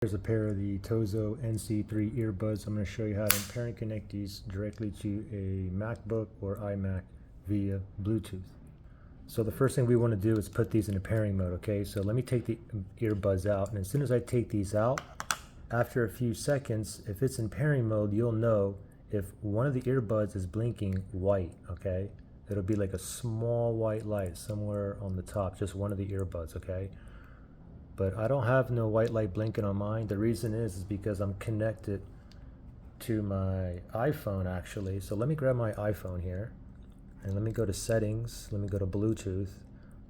Here's a pair of the TOZO NC3 earbuds. I'm going to show you how to pair and connect these directly to a MacBook or iMac via Bluetooth. So the first thing we want to do is put these in a pairing mode, okay? So let me take the earbuds out, and as soon as I take these out, after a few seconds, if it's in pairing mode, you'll know if one of the earbuds is blinking white, okay? It'll be like a small white light somewhere on the top, just one of the earbuds, okay? But I don't have no white light blinking on mine. The reason is because I'm connected to my iPhone actually. So let me grab my iPhone here and let me go to settings. Let me go to Bluetooth.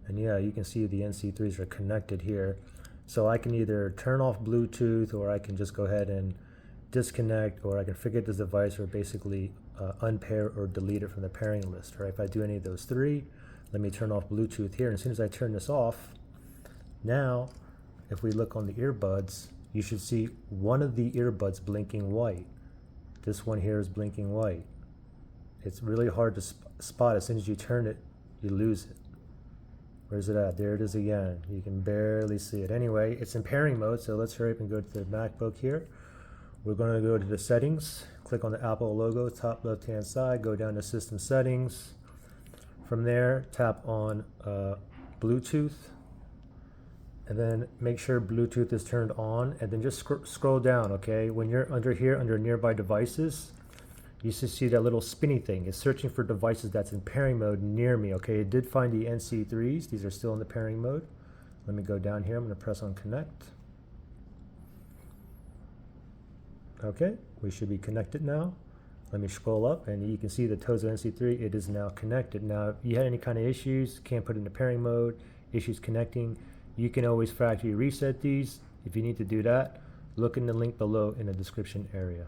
And yeah, you can see the NC3s are connected here. So I can either turn off Bluetooth, or I can just go ahead and disconnect, or I can forget this device, or basically unpair or delete it from the pairing list. Or if I do any of those three, let me turn off Bluetooth here. And as soon as I turn this off, now if we look on the earbuds, you should see one of the earbuds blinking white. This one here is blinking white. It's really hard to spot. As soon as you turn it, you lose it. Where's it at? There it is again. You can barely see it. Anyway, it's in pairing mode, so let's hurry up and go to the MacBook here. We're going to go to the settings, click on the Apple logo, top left-hand side, go down to System Settings. From there, tap on Bluetooth. And then make sure Bluetooth is turned on, and then just scroll down, okay? When you're under here, under nearby devices, you should see that little spinny thing. It's searching for devices that's in pairing mode near me, okay? It did find the NC3s. These are still in the pairing mode. Let me go down here. I'm gonna press on connect. Okay, we should be connected now. Let me scroll up, and you can see the TOZO NC3. It is now connected. Now, if you had any kind of issues, can't put it into pairing mode, issues connecting, you can always factory reset these. If you need to do that, look in the link below in the description area.